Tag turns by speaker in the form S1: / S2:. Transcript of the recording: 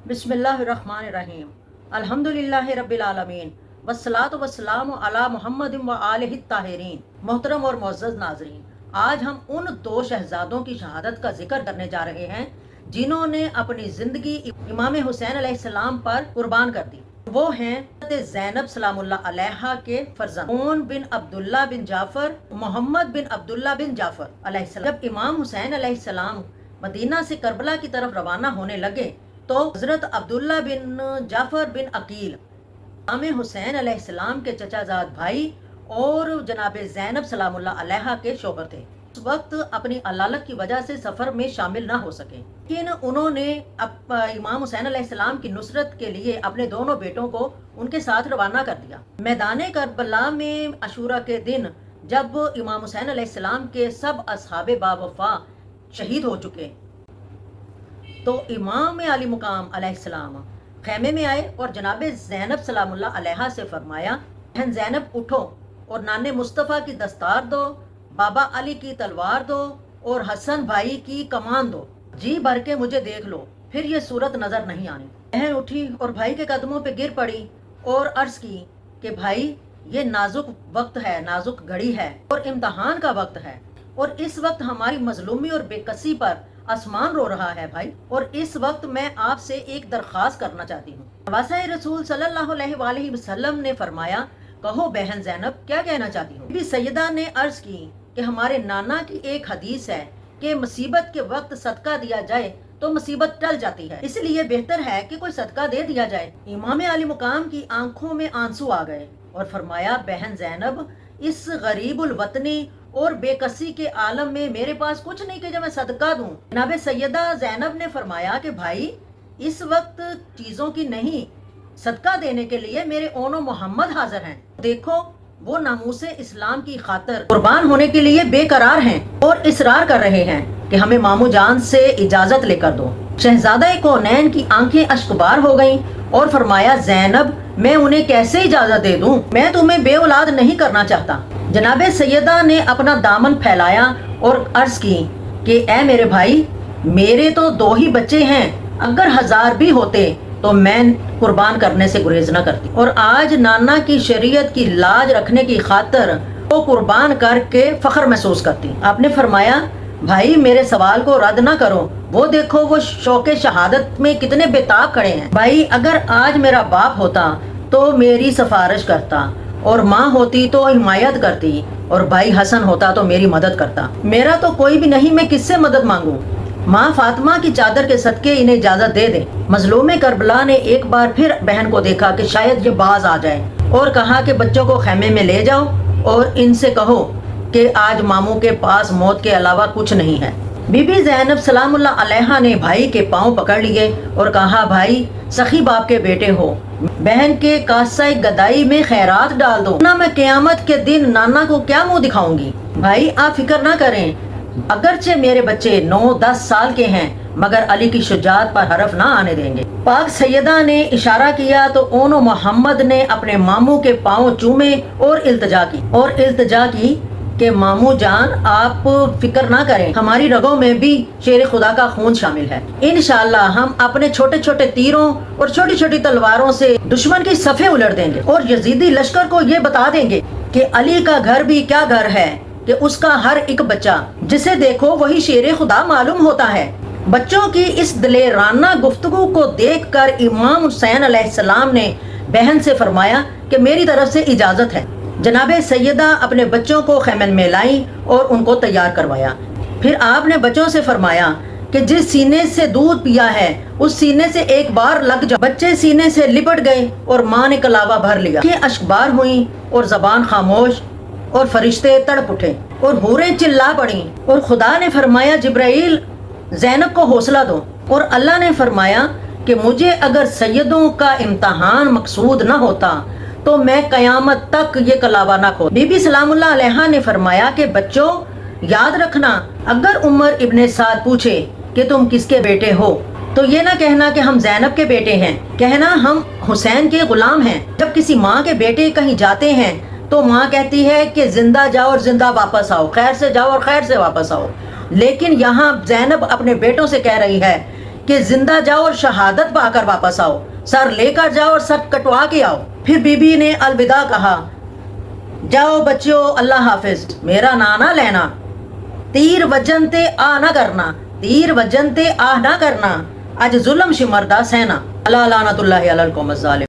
S1: बिस्मिल्लाहिर्रहमानिर्रहीम अल्हम्दुलिल्लाहि रब्बिल आलमीन वस्सलातु वस्सलामु अला मुहम्मदिन व आलिहि ताहिरीन। मोहतरम और मुअज़्ज़ज़ नाज़रीन, आज हम उन दो शहजादों की शहादत का जिक्र करने जा रहे हैं जिन्होंने अपनी ज़िंदगी इमाम हुसैन अलैहिस्सलाम पर कुर्बान कर दी। वो हैं ज़ैनब सलामुल्लाह अलैहा के फर्जंद ओन बिन अब्दुल्ला बिन जाफ़र, मोहम्मद बिन अब्दुल्ला बिन जाफ़र अलैहिस्सलाम। जब इमाम हुसैन अलैहिस्सलाम मदीना से करबला की तरफ रवाना होने लगे तो हज़रत अब्दुल्ला बिन जाफ़र बिन अकील इमाम हुसैन अलैहिस्सलाम के चचाजाद भाई और जनाब ज़ैनब सलामुल्लाह अलैहा के शोहर थे। उस वक्त अपनी अलालत की वजह से सफ़र में शामिल ना हो सके, लेकिन उन्होंने इमाम हुसैन अलैहिस्सलाम की नुसरत के लिए अपने दोनों बेटों को उनके साथ रवाना कर दिया। मैदान करबला में अशूरा के दिन जब इमाम हुसैन अलैहिस्सलाम के सब असहाबे बावफा शहीद हो चुके तो इमाम अली मुकाम अलैहिस्सलाम खैमे में आए और जनाब ज़ैनब सलामुल्लाह अलैहा से फरमाया, बहन ज़ैनब उठो और नाने मुस्तफ़ा की दस्तार दो, बाबा अली की तलवार दो और हसन भाई की कमान दो, जी भर के मुझे देख लो, फिर ये सूरत नजर नहीं आनी। बहन उठी और भाई के कदमों पे गिर पड़ी और अर्ज की कि भाई ये नाजुक वक्त है, नाजुक घड़ी है और इम्तहान का वक्त है, और इस वक्त हमारी मजलूमी और बेकसी पर आसमान रो रहा है भाई, और इस वक्त मैं आपसे एक दरख्वास्त करना चाहती हूँ। नवासा रसूल सल्लल्लाहु अलैहि वसल्लम ने फरमाया, कहो बहन ज़ैनब क्या कहना चाहती हूँ। बीबी सैयदा ने अर्ज की कि हमारे नाना की एक हदीस है कि मुसीबत के वक्त सदका दिया जाए तो मुसीबत टल जाती है, इसलिए बेहतर है कि कोई सदका दे दिया जाए। इमाम अली मुकाम की आंखों में आंसू आ गए और फरमाया, बहन ज़ैनब इस गरीबुल वतनी और बेकसी के आलम में मेरे पास कुछ नहीं कि जो मैं सदका दूं। जनाब सैयदा ज़ैनब ने फरमाया कि भाई इस वक्त चीज़ों की नहीं, सदका देने के लिए मेरे ओनो मोहम्मद हाजिर हैं। देखो वो नामूसे इस्लाम की खातिर कुर्बान होने के लिए बेकरार हैं और इसरार कर रहे हैं कि हमें मामू जान से इजाजत लेकर दो। शहजादा कौनैन की आंखें अश्कबार हो गईं और फरमाया, ज़ैनब मैं उन्हें कैसे इजाजत दे दूं, मैं तुम्हें बे औलाद नहीं करना चाहता। जनाब सैयदा ने अपना दामन फैलाया और अर्ज की कि ए मेरे भाई, मेरे तो दो ही बच्चे हैं, अगर 1000 भी होते तो मैं कुर्बान करने से गुरेज न करती, और आज नाना की शरीयत की लाज रखने की खातिर वो कुर्बान करके फख्र महसूस करती। आपने फरमाया, भाई मेरे सवाल को रद्द ना करो, वो देखो वो शौके शहादत में कितने बेताब खड़े हैं। भाई अगर आज मेरा बाप होता तो मेरी सिफारिश करता, और माँ होती तो हिमायत करती, और भाई हसन होता तो मेरी मदद करता। मेरा तो कोई भी नहीं, मैं किससे मदद मांगूं। माँ फातिमा की चादर के सदके इन्हें इजाजत दे दे। मजलूम करबला ने एक बार फिर बहन को देखा कि शायद ये बाज आ जाए, और कहा कि बच्चों को खैमे में ले जाओ और इनसे कहो कि आज मामू के पास मौत के अलावा कुछ नहीं है। बीबी ज़ैनब सलामुल्लाह अलैहा ने भाई के पांव पकड़ लिए और कहा, भाई सखी बाप के बेटे हो, बहन के कासाई गदाई में खैरात डाल दो, ना मैं क़यामत के दिन नाना को क्या मुंह दिखाऊंगी। भाई आप फिक्र ना करें, अगरचे मेरे बच्चे 9-10 साल के हैं, मगर अली की शुजात पर हरफ ना आने देंगे। पाक सैयदा ने इशारा किया तो ओनो मोहम्मद ने अपने मामू के पांव चूमे और इल्तजा की कि मामू जान आप फिक्र ना करें, हमारी रगों में भी शेर खुदा का खून शामिल है। इंशाअल्लाह हम अपने छोटे छोटे तीरों और छोटी छोटी तलवारों से दुश्मन की सफ़े उलट देंगे और यजीदी लश्कर को ये बता देंगे कि अली का घर भी क्या घर है, कि उसका हर एक बच्चा जिसे देखो वही शेर खुदा मालूम होता है। बच्चों की इस दिलेराना गुफ्तगू को देखकर इमाम हुसैन अलैहिस्सलाम ने बहन से फरमाया कि मेरी तरफ से इजाजत है। जनाब सैयदा अपने बच्चों को खैमन में लाई और उनको तैयार करवाया। फिर आपने बच्चों से फरमाया कि जिस सीने से दूध पिया है उस सीने से एक बार लग जाओ। बच्चे सीने से लिपट गए और माँ ने कलावा भर लिया। ये अश्कबार हुई और जबान खामोश, और फरिश्ते तड़प उठे और हूरें चिल्ला पड़ी, और खुदा ने फरमाया, जिब्राइल ज़ैनब को हौसला दो। और अल्लाह ने फरमाया कि मुझे अगर सैयदों का इम्तहान मकसूद न होता तो मैं कयामत तक ये कलावा ना खोल। बीबी सलामुल्लाह अलैहा ने फरमाया कि बच्चों याद रखना, अगर उमर इब्ने साद पूछे कि तुम किसके बेटे हो तो ये ना कहना कि हम ज़ैनब के बेटे हैं, कहना हम हुसैन के गुलाम हैं। जब किसी माँ के बेटे कहीं जाते हैं तो माँ कहती है कि जिंदा जाओ और जिंदा वापस आओ, खैर से जाओ और खैर से वापस आओ, लेकिन यहाँ ज़ैनब अपने बेटों से कह रही है کہ زندہ جاؤ اور شہادت پا کر واپس آؤ، سر لے کر جاؤ اور سر کٹوا کے آؤ۔ پھر بی بی نے الوداع کہا، جاؤ بچوں اللہ حافظ، میرا نانا لینا، تیر وجن تے آ نہ کرنا، تیر وجن تے آ نہ کرنا، اج ظلم شمردہ سینا۔ اللہ لعنت اللہ علی القوم الظالمین۔